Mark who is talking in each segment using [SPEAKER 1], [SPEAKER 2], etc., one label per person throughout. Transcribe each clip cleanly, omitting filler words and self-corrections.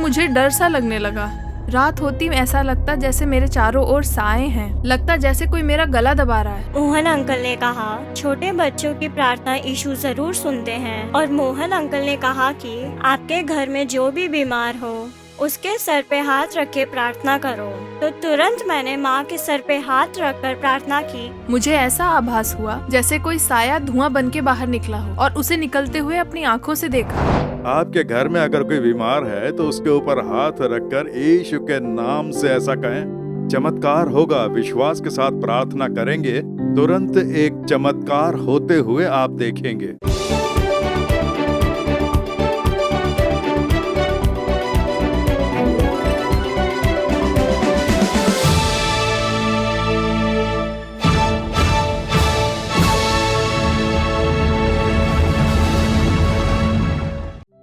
[SPEAKER 1] मुझे डर सा लगने लगा। रात होती ऐसा लगता जैसे मेरे चारों ओर साए हैं। लगता जैसे कोई मेरा गला दबा रहा है।
[SPEAKER 2] मोहन अंकल ने कहा, छोटे बच्चों की प्रार्थना यीशु जरूर सुनते हैं। और मोहन अंकल ने कहा कि आपके घर में जो भी बीमार हो उसके सर पे हाथ रख के प्रार्थना करो। तो तुरंत मैंने माँ के सर पे हाथ रखकर प्रार्थना की।
[SPEAKER 1] मुझे ऐसा आभास हुआ जैसे कोई साया धुआं बन के बाहर निकला हो और उसे निकलते हुए अपनी आंखों से देखा।
[SPEAKER 3] आपके घर में अगर कोई बीमार है तो उसके ऊपर हाथ रखकर यीशु के नाम से ऐसा कहें, चमत्कार होगा। विश्वास के साथ प्रार्थना करेंगे, तुरंत एक चमत्कार होते हुए आप देखेंगे।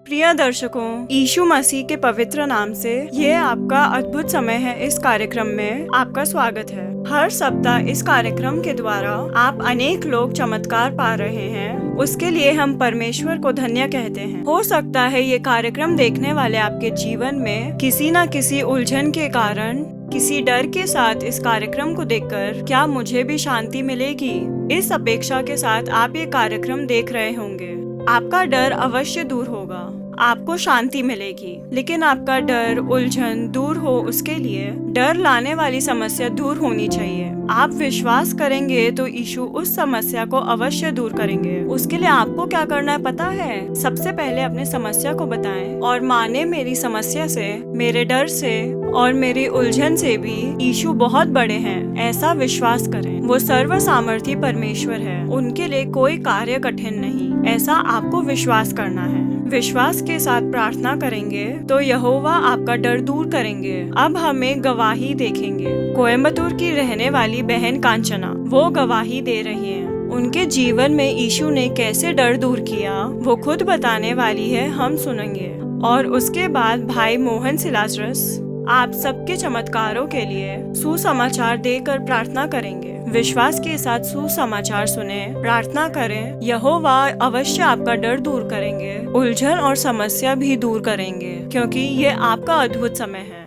[SPEAKER 4] प्रिय दर्शकों, यीशु मसीह के पवित्र नाम से ये आपका अद्भुत समय है। इस कार्यक्रम में आपका स्वागत है। हर सप्ताह इस कार्यक्रम के द्वारा आप अनेक लोग चमत्कार पा रहे हैं। उसके लिए हम परमेश्वर को धन्य कहते हैं। हो सकता है ये कार्यक्रम देखने वाले आपके जीवन में किसी न किसी उलझन के कारण, किसी डर के साथ इस कार्यक्रम को देखकर क्या मुझे भी शांति मिलेगी, इस अपेक्षा के साथ आप ये कार्यक्रम देख रहे होंगे। आपका डर अवश्य दूर होगा, आपको शांति मिलेगी। लेकिन आपका डर, उलझन दूर हो, उसके लिए डर लाने वाली समस्या दूर होनी चाहिए। आप विश्वास करेंगे तो यीशु उस समस्या को अवश्य दूर करेंगे। उसके लिए आपको क्या करना है पता है? सबसे पहले अपने समस्या को बताएं और माने मेरी समस्या से, मेरे डर से और मेरी उलझन से भी यीशु बहुत बड़े हैं, ऐसा विश्वास करें। वो सर्व सामर्थी परमेश्वर है, उनके लिए कोई कार्य कठिन नहीं, ऐसा आपको विश्वास करना है। विश्वास के साथ प्रार्थना करेंगे तो यहोवा आपका डर दूर करेंगे। अब हमें गवाही देखेंगे। कोयम्बतूर की रहने वाली बहन कांचना, वो गवाही दे रही है। उनके जीवन में यीशु ने कैसे डर दूर किया वो खुद बताने वाली है, हम सुनेंगे। और उसके बाद भाई मोहन सिलासरस आप सबके चमत्कारों के लिए सुसमाचार देकर प्रार्थना करेंगे। विश्वास के साथ सुसमाचार सुने, प्रार्थना करें। यहोवा अवश्य आपका डर दूर करेंगे, उलझन और समस्या भी दूर करेंगे, क्योंकि ये आपका अद्भुत समय है।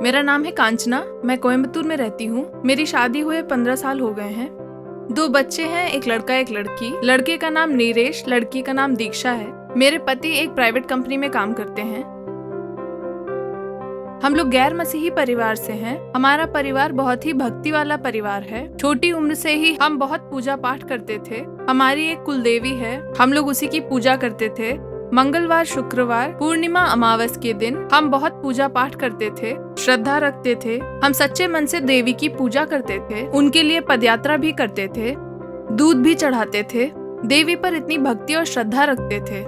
[SPEAKER 1] मेरा नाम है कांचना, मैं कोयम्बतूर में रहती हूँ। मेरी शादी हुए 15 साल हो गए हैं। 2 बच्चे हैं, एक लड़का एक लड़की। लड़के का नाम नीरेश, लड़की का नाम दीक्षा है। मेरे पति एक प्राइवेट कंपनी में काम करते हैं। हम लोग गैर मसीही परिवार से हैं। हमारा परिवार बहुत ही भक्ति वाला परिवार है। छोटी उम्र से ही हम बहुत पूजा पाठ करते थे। हमारी एक कुलदेवी है, हम लोग उसी की पूजा करते थे। मंगलवार, शुक्रवार, पूर्णिमा, अमावस के दिन हम बहुत पूजा पाठ करते थे, श्रद्धा रखते थे। हम सच्चे मन से देवी की पूजा करते थे, उनके लिए पदयात्रा भी करते थे, दूध भी चढ़ाते थे, देवी पर इतनी भक्ति और श्रद्धा रखते थे।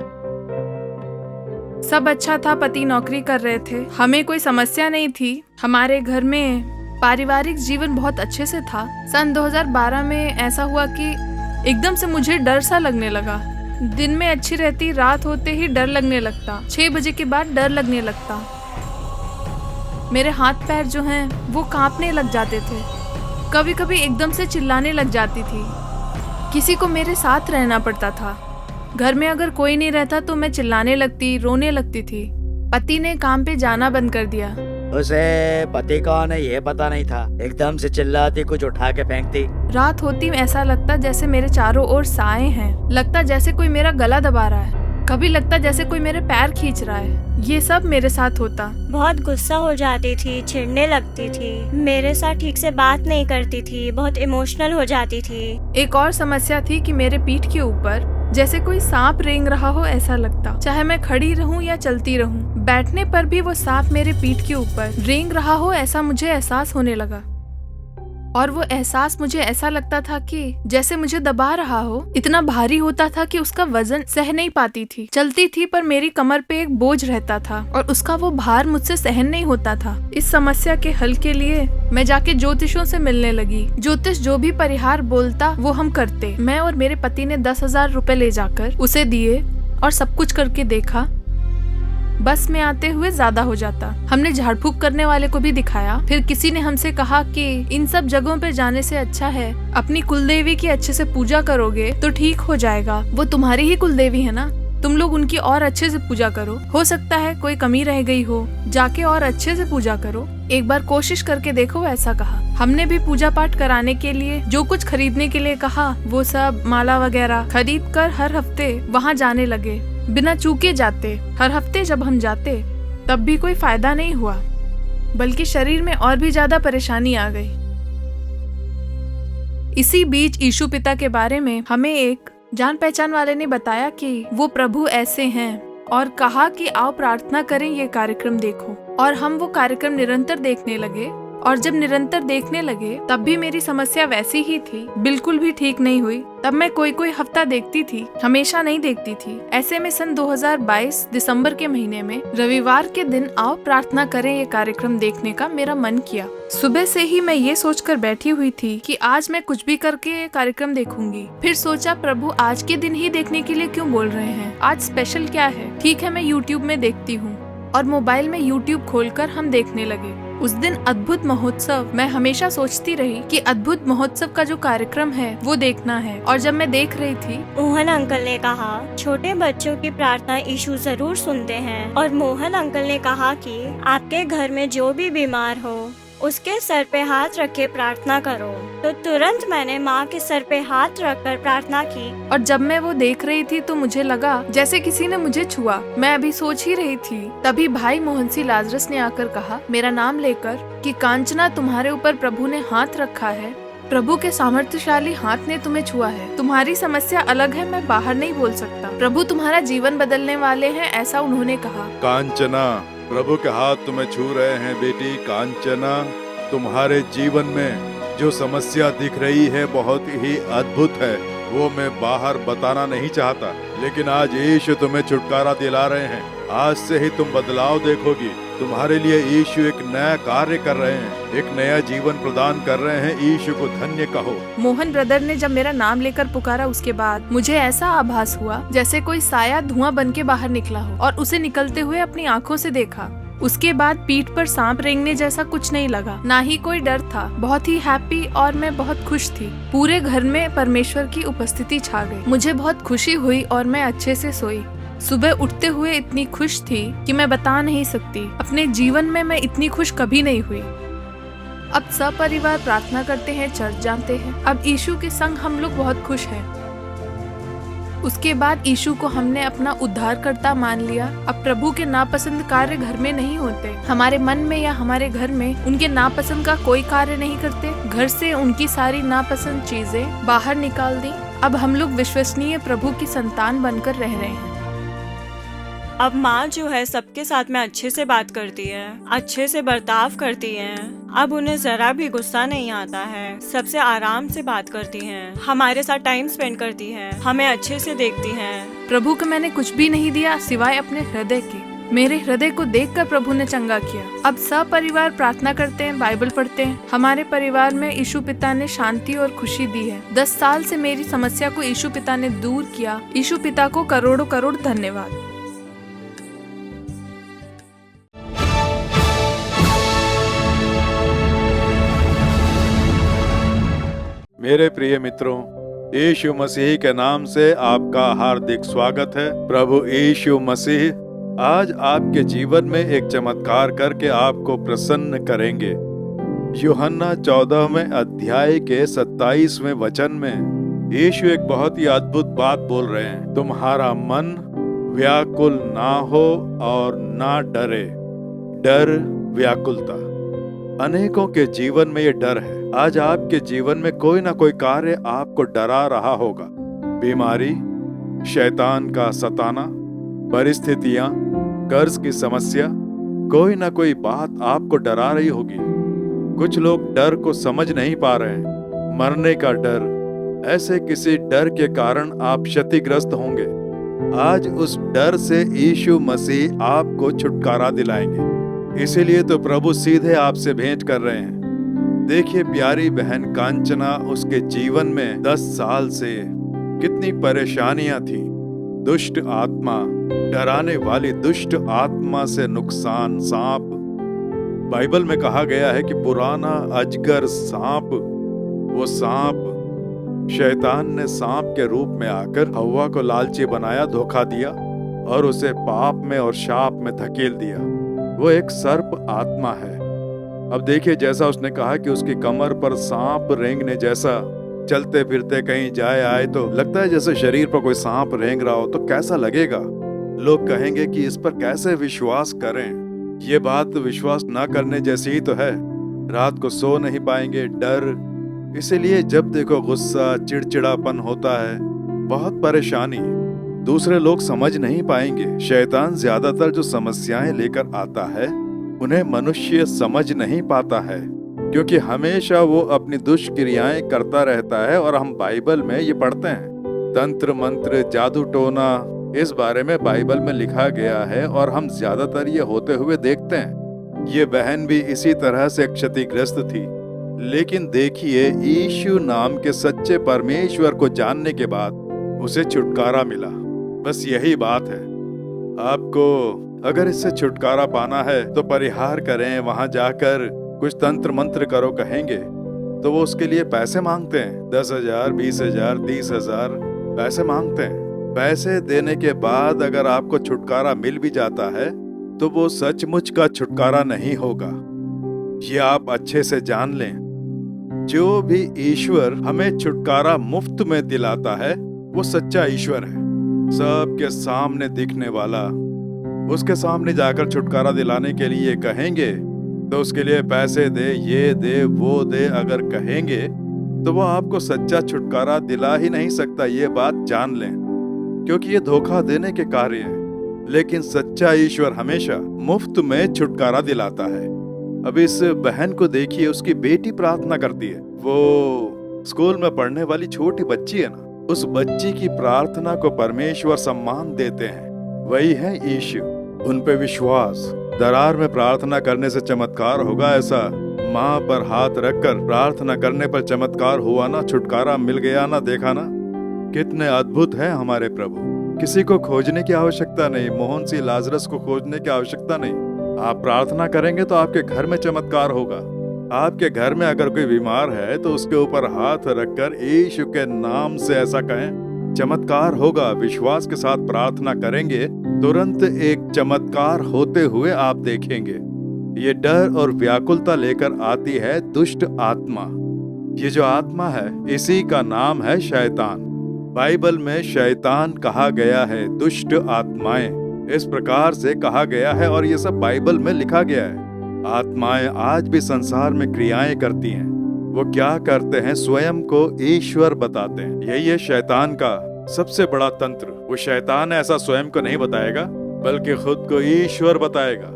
[SPEAKER 1] सब अच्छा था, पति नौकरी कर रहे थे, हमें कोई समस्या नहीं थी। हमारे घर में पारिवारिक जीवन बहुत अच्छे से था। सन 2012 में ऐसा हुआ कि एकदम से मुझे डर सा लगने लगा। दिन में अच्छी रहती, रात होते ही डर लगने लगता। 6 बजे के बाद डर लगने लगता। मेरे हाथ पैर जो हैं वो कांपने लग जाते थे। कभी कभी एकदम से चिल्लाने लग जाती थी। किसी को मेरे साथ रहना पड़ता था। घर में अगर कोई नहीं रहता तो मैं चिल्लाने लगती, रोने लगती थी। पति ने काम पे जाना बंद कर दिया।
[SPEAKER 5] उसे पति कौन है ये पता नहीं था, एकदम से चिल्लाती, कुछ उठा के फेंकती।
[SPEAKER 1] रात होती ऐसा लगता जैसे मेरे चारों ओर साए हैं। लगता जैसे कोई मेरा गला दबा रहा है। कभी लगता जैसे कोई मेरे पैर खींच रहा है। ये सब मेरे साथ होता।
[SPEAKER 2] बहुत गुस्सा हो जाती थी, चिढ़ने लगती थी, मेरे साथ ठीक से बात नहीं करती थी, बहुत इमोशनल हो जाती थी।
[SPEAKER 1] एक और समस्या थी कि मेरे पीठ के ऊपर जैसे कोई सांप रेंग रहा हो ऐसा लगता। चाहे मैं खड़ी रहूं या चलती रहूं, बैठने पर भी वो सांप मेरे पीठ के ऊपर रेंग रहा हो ऐसा मुझे एहसास होने लगा। और वो एहसास मुझे ऐसा लगता था कि जैसे मुझे दबा रहा हो। इतना भारी होता था कि उसका वजन सह नहीं पाती थी। चलती थी पर मेरी कमर पे एक बोझ रहता था और उसका वो भार मुझसे सहन नहीं होता था। इस समस्या के हल के लिए मैं जाके ज्योतिषों से मिलने लगी। ज्योतिष जो भी परिहार बोलता वो हम करते। मैं और मेरे पति ने 10,000 रुपए ले जाकर उसे दिए और सब कुछ करके देखा। बस में आते हुए ज्यादा हो जाता। हमने झाड़ फूक करने वाले को भी दिखाया। फिर किसी ने हमसे कहा कि इन सब जगहों पे जाने से अच्छा है अपनी कुलदेवी की अच्छे से पूजा करोगे तो ठीक हो जाएगा। वो तुम्हारी ही कुलदेवी है ना, तुम लोग उनकी और अच्छे से पूजा करो। हो सकता है कोई कमी रह गई हो, जाके और अच्छे से पूजा करो, एक बार कोशिश करके देखो, ऐसा कहा। हमने भी पूजा पाठ कराने के लिए जो कुछ खरीदने के लिए कहा वो सब माला वगैरह खरीद कर हर हफ्ते वहाँ जाने लगे, बिना चूके जाते। हर हफ्ते जब हम जाते तब भी कोई फायदा नहीं हुआ, बल्कि शरीर में और भी ज्यादा परेशानी आ गई। इसी बीच यीशु पिता के बारे में हमें एक जान पहचान वाले ने बताया कि वो प्रभु ऐसे हैं और कहा कि आओ प्रार्थना करें, ये कार्यक्रम देखो। और हम वो कार्यक्रम निरंतर देखने लगे। और जब निरंतर देखने लगे तब भी मेरी समस्या वैसी ही थी, बिल्कुल भी ठीक नहीं हुई। तब मैं कोई हफ्ता देखती थी, हमेशा नहीं देखती थी। ऐसे में सन 2022 दिसंबर के महीने में रविवार के दिन आओ प्रार्थना करें ये कार्यक्रम देखने का मेरा मन किया। सुबह से ही मैं ये सोचकर बैठी हुई थी कि आज मैं कुछ भी करके ये कार्यक्रम देखूंगी। फिर सोचा प्रभु आज के दिन ही देखने के लिए क्यों बोल रहे हैं, आज स्पेशल क्या है। ठीक है, मैं यूट्यूब में देखती हूँ और मोबाइल में यूट्यूब खोलकर हम देखने लगे। उस दिन अद्भुत महोत्सव, मैं हमेशा सोचती रही कि अद्भुत महोत्सव का जो कार्यक्रम है वो देखना है। और जब मैं देख रही थी,
[SPEAKER 2] मोहन अंकल ने कहा छोटे बच्चों की प्रार्थना यीशु जरूर सुनते हैं। और मोहन अंकल ने कहा कि आपके घर में जो भी बीमार हो उसके सर पे हाथ रख के प्रार्थना करो। तो तुरंत मैंने माँ के सर पे हाथ रखकर प्रार्थना की।
[SPEAKER 1] और जब मैं वो देख रही थी तो मुझे लगा जैसे किसी ने मुझे छुआ। मैं अभी सोच ही रही थी, तभी भाई मोहन सी लाजरस ने आकर कहा मेरा नाम लेकर कि कांचना, तुम्हारे ऊपर प्रभु ने हाथ रखा है, प्रभु के सामर्थ्यशाली हाथ ने तुम्हें छुआ है। तुम्हारी समस्या अलग है, मैं बाहर नहीं बोल सकता। प्रभु तुम्हारा जीवन बदलने वाले हैं, ऐसा उन्होंने कहा।
[SPEAKER 3] कांचना, प्रभु के हाथ तुम्हें छू रहे हैं बेटी। कांचना, तुम्हारे जीवन में जो समस्या दिख रही है बहुत ही अद्भुत है, वो मैं बाहर बताना नहीं चाहता, लेकिन आज यीशु तुम्हें छुटकारा दिला रहे हैं। आज से ही तुम बदलाव देखोगी। तुम्हारे लिए यीशु एक नया कार्य कर रहे हैं, एक नया जीवन प्रदान कर रहे हैं। यीशु को धन्य कहो।
[SPEAKER 1] मोहन ब्रदर ने जब मेरा नाम लेकर पुकारा उसके बाद मुझे ऐसा आभास हुआ जैसे कोई साया धुआं बन के बाहर निकला हो और उसे निकलते हुए अपनी आंखों से देखा। उसके बाद पीठ पर सांप रेंगने जैसा कुछ नहीं लगा, ना ही कोई डर था। बहुत ही हैप्पी और मैं बहुत खुश थी। पूरे घर में परमेश्वर की उपस्थिति छा गई। मुझे बहुत खुशी हुई और मैं अच्छे से सोई। सुबह उठते हुए इतनी खुश थी कि मैं बता नहीं सकती। अपने जीवन में मैं इतनी खुश कभी नहीं हुई। अब सब परिवार प्रार्थना करते हैं, चर्च जाते हैं। अब यीशु के संग हम लोग बहुत खुश हैं। उसके बाद यीशु को हमने अपना उद्धारकर्ता मान लिया। अब प्रभु के नापसंद कार्य घर में नहीं होते। हमारे मन में या हमारे घर में उनके नापसंद का कोई कार्य नहीं करते। घर से उनकी सारी नापसंद चीजें बाहर निकाल दी। अब हम लोग विश्वसनीय प्रभु की संतान बनकर रह रहे हैं।
[SPEAKER 4] अब माँ जो है सबके साथ में अच्छे से बात करती है, अच्छे से बर्ताव करती है। अब उन्हें जरा भी गुस्सा नहीं आता है, सबसे आराम से बात करती हैं, हमारे साथ टाइम स्पेंड करती हैं, हमें अच्छे से देखती हैं।
[SPEAKER 1] प्रभु को मैंने कुछ भी नहीं दिया सिवाय अपने हृदय के। मेरे हृदय को देखकर प्रभु ने चंगा किया। अब सब परिवार प्रार्थना करते हैं, बाइबल पढ़ते हैं। हमारे परिवार में यीशु पिता ने शांति और खुशी दी है। 10 साल से मेरी समस्या को यीशु पिता ने दूर किया। यीशु पिता को करोड़ों करोड़ धन्यवाद।
[SPEAKER 3] मेरे प्रिय मित्रों, यीशु मसीह के नाम से आपका हार्दिक स्वागत है। प्रभु यीशु मसीह आज आपके जीवन में एक चमत्कार करके आपको प्रसन्न करेंगे। यूहन्ना 14वें अध्याय के 27वें वचन में यीशु एक बहुत ही अद्भुत बात बोल रहे हैं। तुम्हारा मन व्याकुल ना हो और ना डरे। डर, व्याकुलता, अनेकों के जीवन में ये डर है। आज आपके जीवन में कोई ना कोई कार्य आपको डरा रहा होगा। बीमारी, शैतान का सताना, परिस्थितियां, कर्ज की समस्या, कोई ना कोई बात आपको डरा रही होगी। कुछ लोग डर को समझ नहीं पा रहे हैं। मरने का डर, ऐसे किसी डर के कारण आप क्षतिग्रस्त होंगे। आज उस डर से यीशु मसीह आपको छुटकारा दिलाएंगे। इसीलिए तो प्रभु सीधे आपसे भेंट कर रहे हैं। देखिए प्यारी बहन कांचना, उसके जीवन में 10 साल से कितनी परेशानियां थी। दुष्ट आत्मा, डराने वाली दुष्ट आत्मा से नुकसान सांप। बाइबल में कहा गया है कि पुराना अजगर सांप, वो सांप शैतान ने सांप के रूप में आकर हव्वा को लालची बनाया, धोखा दिया और उसे पाप में और शाप में धकेल दिया। वो एक सर्प आत्मा है। अब देखिए, जैसा उसने कहा कि उसकी कमर पर सांप रेंगने जैसा, चलते फिरते कहीं जाए आए तो लगता है जैसे शरीर पर कोई सांप रेंग रहा हो। तो कैसा लगेगा? लोग कहेंगे कि इस पर कैसे विश्वास करें। ये बात विश्वास ना करने जैसी ही तो है। रात को सो नहीं पाएंगे, डर। इसीलिए जब देखो गुस्सा, चिड़चिड़ापन होता है, बहुत परेशानी। दूसरे लोग समझ नहीं पाएंगे। शैतान ज्यादातर जो समस्याएं लेकर आता है उन्हें मनुष्य समझ नहीं पाता है, क्योंकि हमेशा वो अपनी दुष्क्रियाएं करता रहता है। और हम बाइबल में ये पढ़ते हैं, तंत्र मंत्र, जादू टोना, इस बारे में बाइबल में लिखा गया है और हम ज्यादातर ये होते हुए देखते हैं। ये बहन भी इसी तरह से क्षतिग्रस्त थी, लेकिन देखिए यीशु नाम के सच्चे परमेश्वर को जानने के बाद उसे छुटकारा मिला। बस यही बात है। आपको अगर इससे छुटकारा पाना है तो परिहार करें, वहां जाकर कुछ तंत्र मंत्र करो कहेंगे तो वो उसके लिए पैसे मांगते हैं। 10,000, 20,000, 30,000 पैसे मांगते हैं। पैसे देने के बाद अगर आपको छुटकारा मिल भी जाता है तो वो सचमुच का छुटकारा नहीं होगा। ये आप अच्छे से जान लें। जो भी ईश्वर हमें छुटकारा मुफ्त में दिलाता है वो सच्चा ईश्वर है, सबके सामने दिखने वाला। उसके सामने जाकर छुटकारा दिलाने के लिए कहेंगे तो उसके लिए पैसे दे, ये दे, वो दे अगर कहेंगे तो वो आपको सच्चा छुटकारा दिला ही नहीं सकता। ये बात जान लें, क्योंकि ये धोखा देने के कार्य हैं। लेकिन सच्चा ईश्वर हमेशा मुफ्त में छुटकारा दिलाता है। अब इस बहन को देखिए, उसकी बेटी प्रार्थना करती है। वो स्कूल में पढ़ने वाली छोटी बच्ची है ना, उस बच्ची की प्रार्थना को परमेश्वर सम्मान देते हैं। वही है यीशु। उन पे विश्वास। दरार में प्रार्थना करने से चमत्कार होगा, ऐसा माँ पर हाथ रखकर प्रार्थना करने पर चमत्कार हुआ ना, छुटकारा मिल गया ना। देखा ना कितने अद्भुत हैं हमारे प्रभु। किसी को खोजने की आवश्यकता नहीं, मोहन सी लाजरस को खोजने की आवश्यकता नहीं। आप प्रार्थना करेंगे तो आपके घर में चमत्कार होगा। आपके घर में अगर कोई बीमार है तो उसके ऊपर हाथ रखकर यीशु के नाम से ऐसा कहें, चमत्कार होगा। विश्वास के साथ प्रार्थना करेंगे, तुरंत एक चमत्कार होते हुए आप देखेंगे। ये डर और व्याकुलता लेकर आती है दुष्ट आत्मा। ये जो आत्मा है इसी का नाम है शैतान। बाइबल में शैतान कहा गया है, दुष्ट आत्माएं इस प्रकार से कहा गया है और ये सब बाइबल में लिखा गया है। आत्माएं आज भी संसार में क्रियाएं करती हैं। वो क्या करते हैं? स्वयं को ईश्वर बताते हैं। यही है शैतान का सबसे बड़ा तंत्र। वो शैतान ऐसा स्वयं को नहीं बताएगा, बल्कि खुद को ईश्वर बताएगा।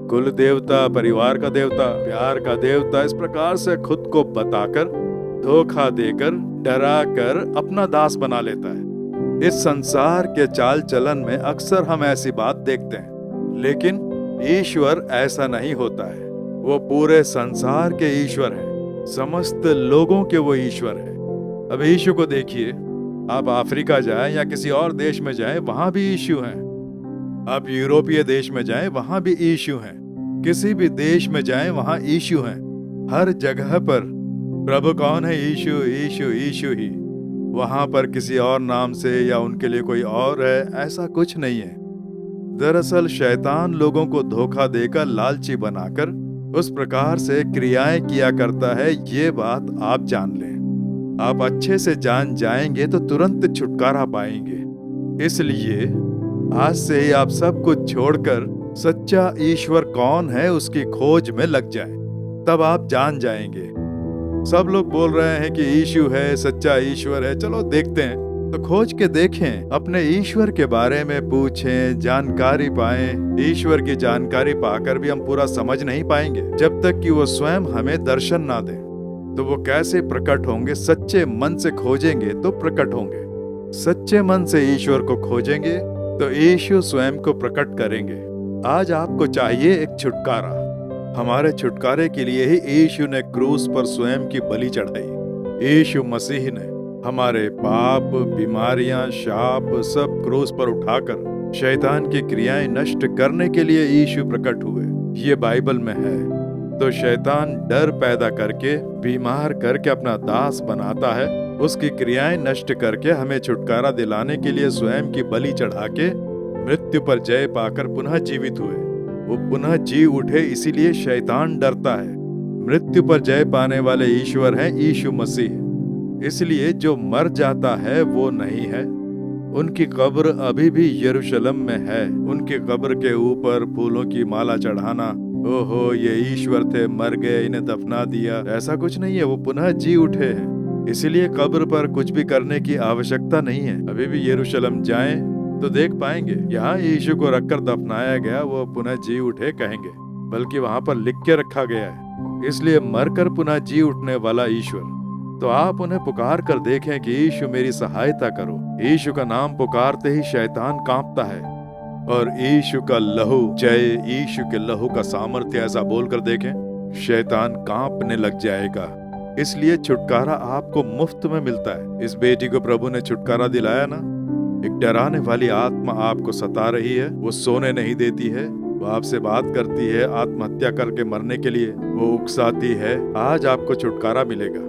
[SPEAKER 3] कुल देवता, परिवार का देवता, प्यार का देवता, इस प्रकार से खुद को बताकर, धोखा देकर, डरा कर अपना दास बना लेता है। इस संसार के चाल चलन में अक्सर हम ऐसी बात देखते हैं, लेकिन ईश्वर ऐसा नहीं होता है। वो पूरे संसार के ईश्वर है, समस्त लोगों के वो ईश्वर है। अब यीशु को देखिए, आप अफ्रीका जाएं या किसी और देश में जाएं, वहां भी यीशु हैं। आप यूरोपीय देश में जाएं, वहां भी यीशु हैं। किसी भी देश में जाएं, वहां यीशु हैं। हर जगह पर प्रभु कौन है? यीशु, यीशु, यीशु ही। वहां पर किसी और नाम से या उनके लिए कोई और है, ऐसा कुछ नहीं है। दरअसल शैतान लोगों को धोखा देकर, लालची बनाकर उस प्रकार से क्रियाएं किया करता है। ये बात आप जान लें। आप अच्छे से जान जाएंगे तो तुरंत छुटकारा पाएंगे। इसलिए आज से ही आप सब कुछ छोड़कर सच्चा ईश्वर कौन है उसकी खोज में लग जाएं। तब आप जान जाएंगे। सब लोग बोल रहे हैं कि यीशु है, सच्चा ईश्वर है, चलो देखते हैं। तो खोज के देखें, अपने ईश्वर के बारे में पूछें, जानकारी पाएं। ईश्वर की जानकारी पाकर भी हम पूरा समझ नहीं पाएंगे जब तक कि वो स्वयं हमें दर्शन ना दें। तो वो कैसे प्रकट होंगे? सच्चे मन से खोजेंगे तो प्रकट होंगे। सच्चे मन से ईश्वर को खोजेंगे तो यीशु स्वयं को प्रकट करेंगे। आज आपको चाहिए एक छुटकारा। हमारे छुटकारे के लिए ही यीशु ने क्रूस पर स्वयं की बलि चढ़ाई। यीशु मसीह ने हमारे पाप, बीमारियां, शाप सब क्रूस पर उठाकर शैतान की क्रियाएं नष्ट करने के लिए यीशु प्रकट हुए। ये बाइबल में है। तो शैतान डर पैदा करके, बीमार करके अपना दास बनाता है। उसकी क्रियाएं नष्ट करके हमें छुटकारा दिलाने के लिए स्वयं की बलि चढ़ा के मृत्यु पर जय पाकर पुनः जीवित हुए। वो पुनः जी उठे, इसीलिए शैतान डरता है। मृत्यु पर जय पाने वाले ईश्वर हैं यीशु मसीह। इसलिए जो मर जाता है वो नहीं है। उनकी कब्र अभी भी यरूशलेम में है। उनकी कब्र के ऊपर फूलों की माला चढ़ाना, ओहो ये ईश्वर थे, मर गए, इन्हें दफना दिया, ऐसा कुछ नहीं है। वो पुनः जी उठे हैं। इसलिए कब्र पर कुछ भी करने की आवश्यकता नहीं है। अभी भी यरूशलेम जाएं तो देख पाएंगे, यहाँ यीशु को रखकर दफनाया गया, वो पुनः जी उठे कहेंगे, बल्कि वहां पर लिख के रखा गया है। इसलिए मरकर पुनः जी उठने वाला ईश्वर। तो आप उन्हें पुकार कर देखें कि यीशु मेरी सहायता करो। यीशु का नाम पुकारते ही शैतान कांपता है और यीशु का लहू जय, यीशु के लहू का सामर्थ्य, ऐसा बोलकर देखें, शैतान कांपने लग जाएगा। इसलिए छुटकारा आपको मुफ्त में मिलता है। इस बेटी को प्रभु ने छुटकारा दिलाया ना। एक डराने वाली आत्मा आपको सता रही है, वो सोने नहीं देती है, वो आपसे बात करती है आत्महत्या करके मरने के लिए, वो उकसाती है। आज आपको छुटकारा मिलेगा।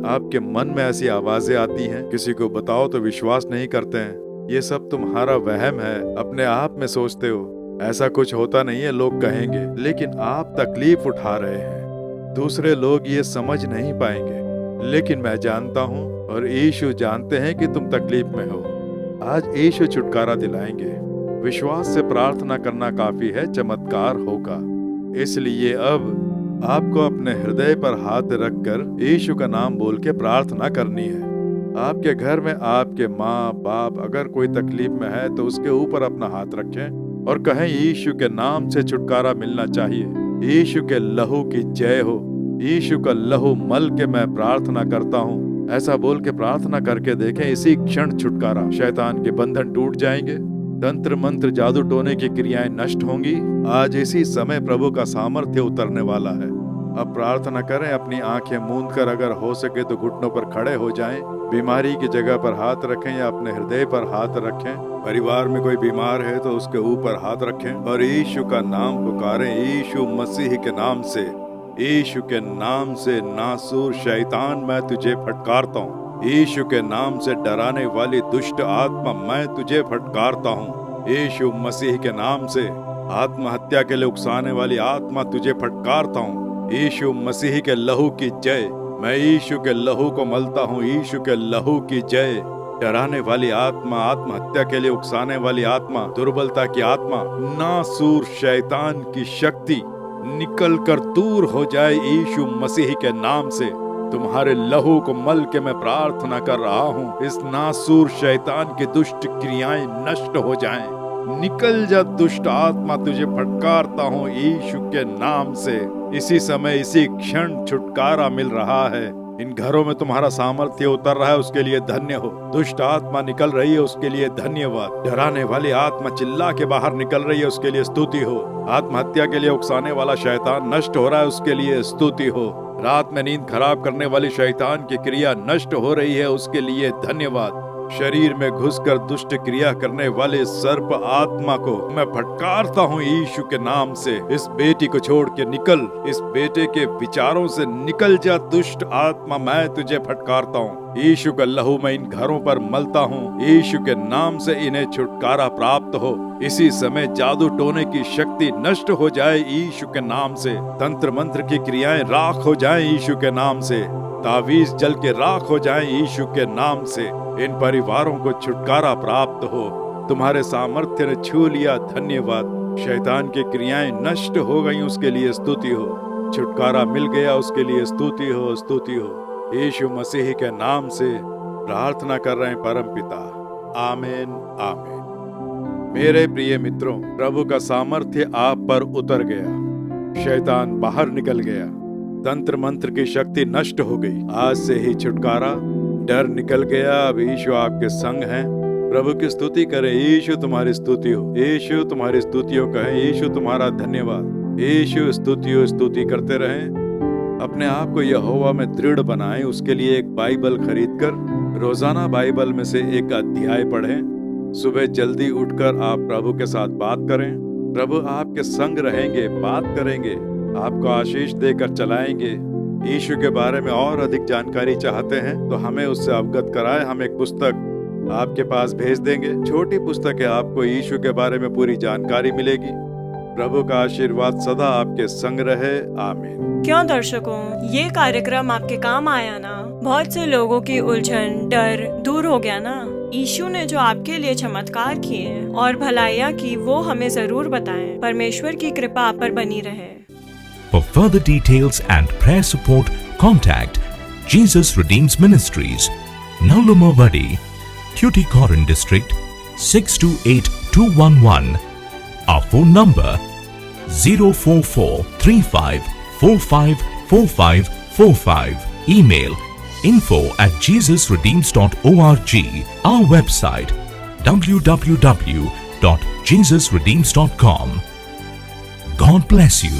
[SPEAKER 3] आपके मन में ऐसी आवाजें आती हैं, किसी को बताओ तो विश्वास नहीं करते हैं, ये सब तुम्हारा वहम है, अपने आप में सोचते हो, ऐसा कुछ होता नहीं है, लोग कहेंगे। लेकिन आप तकलीफ उठा रहे हैं। दूसरे लोग ये समझ नहीं पाएंगे, लेकिन मैं जानता हूँ और यीशु जानते हैं कि तुम तकलीफ में हो। आज यीशु छुटकारा दिलाएंगे। विश्वास से प्रार्थना करना काफी है, चमत्कार होगा। इसलिए अब आपको अपने हृदय पर हाथ रखकर यीशु का नाम बोल के प्रार्थना करनी है। आपके घर में आपके माँ बाप अगर कोई तकलीफ में है तो उसके ऊपर अपना हाथ रखें और कहें यीशु के नाम से छुटकारा मिलना चाहिए। यीशु के लहू की जय हो। यीशु का लहू मल के मैं प्रार्थना करता हूँ, ऐसा बोल के प्रार्थना करके देखें। इसी क्षण छुटकारा, शैतान के बंधन टूट जाएंगे, तंत्र मंत्र जादू टोने की क्रियाएं नष्ट होंगी। आज इसी समय प्रभु का सामर्थ्य उतरने वाला है। अब प्रार्थना करें, अपनी आंखें मूंद कर, अगर हो सके तो घुटनों पर खड़े हो जाएं। बीमारी की जगह पर हाथ रखें या अपने हृदय पर हाथ रखें। परिवार में कोई बीमार है तो उसके ऊपर हाथ रखें और यीशु का नाम पुकारें। यीशु मसीह के नाम से, यीशु के नाम से नासूर शैतान मैं तुझे फटकारता हूँ। यीशु के नाम से डराने वाली दुष्ट आत्मा मैं तुझे फटकारता हूँ। यीशु मसीह के नाम से आत्महत्या के लिए उकसाने वाली आत्मा तुझे फटकारता हूँ। यीशु मसीह के लहू की जय। मैं यीशु के लहू को मलता हूँ। यीशु के लहू की जय। डराने वाली आत्मा, आत्महत्या के लिए उकसाने वाली आत्मा, दुर्बलता की आत्मा, नासूर शैतान की शक्ति निकल कर दूर हो जाए यीशु मसीह के नाम से। तुम्हारे लहू को मल के मैं प्रार्थना कर रहा हूँ, इस नासूर शैतान की दुष्ट क्रियाएं नष्ट हो जाएं। निकल जा दुष्ट आत्मा, तुझे फटकारता हूँ यीशु के नाम से। इसी समय, इसी क्षण छुटकारा मिल रहा है। इन घरों में तुम्हारा सामर्थ्य उतर रहा है, उसके लिए धन्य हो। दुष्ट आत्मा निकल रही है, उसके लिए धन्यवाद। डराने वाली आत्मा चिल्ला के बाहर निकल रही है, उसके लिए स्तुति हो। आत्महत्या के लिए उकसाने वाला शैतान नष्ट हो रहा है, उसके लिए स्तुति हो। रात में नींद खराब करने वाली शैतान की क्रिया नष्ट हो रही है, उसके लिए धन्यवाद। शरीर में घुसकर दुष्ट क्रिया करने वाले सर्प आत्मा को मैं फटकारता हूँ यीशु के नाम से। इस बेटी को छोड़ के निकल, इस बेटे के विचारों से निकल जा दुष्ट आत्मा, मैं तुझे फटकारता हूँ। यीशु का लहू मैं इन घरों पर मलता हूँ। यीशु के नाम से इन्हें छुटकारा प्राप्त हो। इसी समय जादू टोने की शक्ति नष्ट हो जाए यीशु के नाम से। तंत्र मंत्र की क्रियाएं राख हो जाएं यीशु के नाम से। तावीज जल के राख हो जाएं यीशु के नाम से। इन परिवारों को छुटकारा प्राप्त हो। तुम्हारे सामर्थ्य ने छू लिया, धन्यवाद। शैतान की क्रियाएं नष्ट हो गई, उसके लिए स्तुति हो। छुटकारा मिल गया, उसके लिए स्तुति हो, स्तुति हो। यीशु मसीह के नाम से प्रार्थना कर रहे हैं परम पिता, आमीन, आमीन। मेरे प्रिय मित्रों, प्रभु का सामर्थ्य आप पर उतर गया। शैतान बाहर निकल गया। तंत्र मंत्र की शक्ति नष्ट हो गई। आज से ही छुटकारा, डर निकल गया। अब यीशु आपके संग हैं। प्रभु की स्तुति करें। यीशु तुम्हारी स्तुति हो। यीशु तुम्हारी स्तुतियों कहें। यीशु तुम्हारा धन्यवाद। यीशु स्तुति करते रहें। अपने आप को यहोवा में दृढ़ बनाएं। उसके लिए एक बाइबल खरीदकर रोजाना बाइबल में से एक अध्याय पढ़ें। सुबह जल्दी उठकर आप प्रभु के साथ बात करें। प्रभु आपके संग रहेंगे, बात करेंगे, आपको आशीष देकर चलाएंगे। यीशु के बारे में और अधिक जानकारी चाहते हैं तो हमें उससे अवगत कराएं। हम एक पुस्तक आपके पास भेज देंगे। छोटी पुस्तक है, आपको यीशु के बारे में पूरी जानकारी मिलेगी। प्रभु का आशीर्वाद सदा आपके संग रहे। आमीन।
[SPEAKER 4] क्यों दर्शकों, ये कार्यक्रम आपके काम आया ना? बहुत से लोगों की उलझन, डर दूर हो गया ना? यीशु ने जो आपके लिए चमत्कार किए और भलाइयाँ की, वो हमें जरूर बताएं। परमेश्वर की कृपा आप पर बनी रहे।
[SPEAKER 6] For further details and prayer support, contact Jesus Redeems Ministries, Naulumavadi, Tuticorin District, 628211. Our phone number 04435454545. Email info@jesusredeems.org. Our website www.jesusredeems.com. God bless you.